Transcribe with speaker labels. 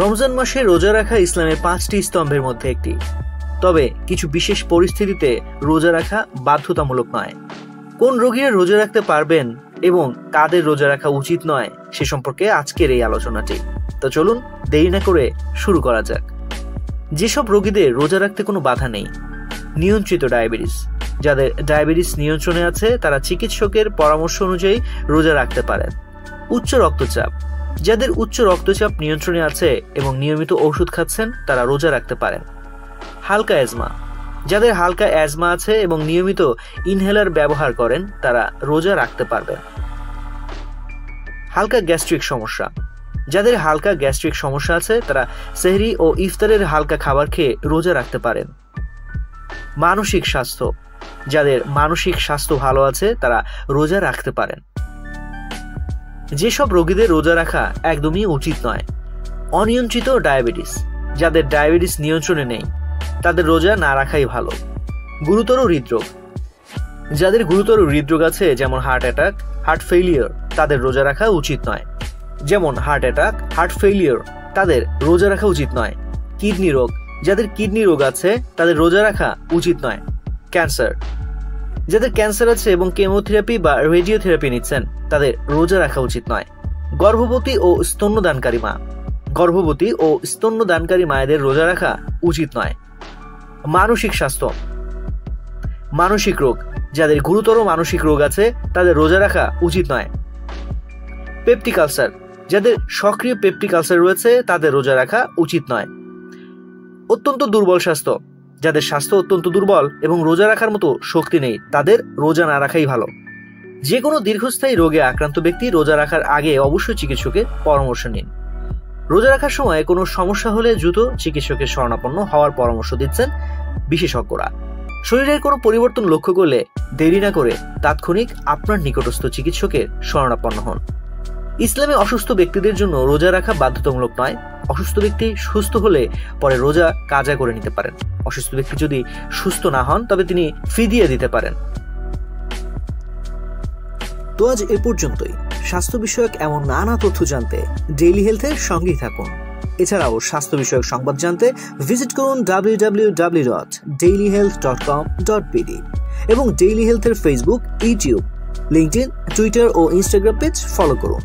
Speaker 1: রমজান মাসে রোজা রাখা ইসলামের 5টি স্তম্ভের মধ্যে একটি। তবে কিছু বিশেষ পরিস্থিতিতে রোজা রাখা বাধ্যতামূলক নয়। কোন রোগীরা রোজা রাখতে পারবেন এবং কাদের রোজা রাখা উচিত নয় সে সম্পর্কে আজকের এই আলোচনাটি। তো চলুন দেরি না করে শুরু করা যাক। যেসব রোগীদের রোজা রাখতে কোনো বাধা নেই: নিয়ন্ত্রিত ডায়াবেটিস। যাদের ডায়াবেটিস নিয়ন্ত্রণে আছে তারা চিকিৎসকের পরামর্শ অনুযায়ী রোজা রাখতে পারেন। উচ্চ রক্তচাপ। যাদের উচ্চ রক্তচাপ নিয়ন্ত্রণে আছে এবং নিয়মিত ওষুধ খাচ্ছেন তারা রোজা রাখতে পারেন। হালকা অ্যাজমা। যাদের হালকা অ্যাজমা আছে এবং নিয়মিত ইনহেলার ব্যবহার করেন তারা রোজা রাখতে পারবেন। হালকা গ্যাস্ট্রিক সমস্যা। যাদের হালকা গ্যাস্ট্রিক সমস্যা আছে তারা সেহরি ও ইফতারের হালকা খাবার খেয়ে রোজা রাখতে পারেন। মানসিক স্বাস্থ্য। যাদের মানসিক স্বাস্থ্য ভালো আছে তারা রোজা রাখতে পারেন। যেসব রোগীদের রোজা রাখা একদমই উচিত নয়: অনিয়ন্ত্রিত ডায়াবেটিস। যাদের ডায়াবেটিস নিয়ন্ত্রণে নেই তাদের রোজা না রাখাই ভালো। গুরুতর হৃদরোগ। যাদের গুরুতর হৃদরোগ আছে যেমন হার্ট অ্যাটাক, হার্ট ফেইলিওর, তাদের রোজা রাখা উচিত নয়। যেমন হার্ট অ্যাটাক, হার্ট ফেইলিওর, তাদের রোজা রাখা উচিত নয়। কিডনি রোগ। যাদের কিডনি রোগ আছে তাদের রোজা রাখা উচিত নয়। ক্যান্সার। যাদের ক্যান্সার আছে এবং কেমোথেরাপি বা রেডিওথেরাপি নিচ্ছেন তাদের রোজা রাখা উচিত নয়। গর্ভবতী ও স্তন্যদানকারী মা। গর্ভবতী ও স্তন্যদানকারী মায়েদের রোজা রাখা উচিত নয়। মানসিক স্বাস্থ্য। মানসিক রোগ। যাদের গুরুতর মানসিক রোগ আছে তাদের রোজা রাখা উচিত নয়। Peptic ulcer. যাদের সক্রিয় পেপটিক আলসার রয়েছে তাদের রোজা রাখা উচিত নয়। অত্যন্ত দুর্বল স্বাস্থ্য। যাদের স্বাস্থ্য অত্যন্ত দুর্বল এবং রোজা রাখার মতো শক্তি নেই তাদের রোজা না রাখাই ভালো। যে কোনো দীর্ঘস্থায়ী রোগে আক্রান্ত ব্যক্তি রোজা রাখার আগে অবশ্যই চিকিৎসকের পরামর্শ নিন। রোজা রাখার সময় কোনো সমস্যা হলে দ্রুত চিকিৎসকের শরণাপন্ন হওয়ার পরামর্শ দিচ্ছেন বিশেষজ্ঞরা। শরীরের কোনো পরিবর্তন লক্ষ্য করলে দেরি না করে তাৎক্ষণিক আপনার নিকটস্থ চিকিৎসকের শরণাপন্ন হন। ইসলামে অসুস্থ ব্যক্তিদের জন্য রোজা রাখা বাধ্যতামূলক নয়। অসুস্থ ব্যক্তি সুস্থ হলে পরে রোজা কাজা করে নিতে পারেন। অসুস্থ ব্যক্তি যদি সুস্থ না হন তবে তিনি ফিদিয়া দিতে পারেন। তো আজ এ পর্যন্তই। স্বাস্থ্য বিষয়ক এমন নানা তথ্য জানতে ডেইলি হেলথের সঙ্গেই থাকুন। এছাড়াও স্বাস্থ্য বিষয়ক সংবাদ জানতে ভিজিট করুন www.dailyhealth.com.bd এবং ডেইলি হেলথের ফেসবুক, ইউটিউব, লিঙ্কডইন, টুইটার ও ইনস্টাগ্রাম পেজ ফলো করুন।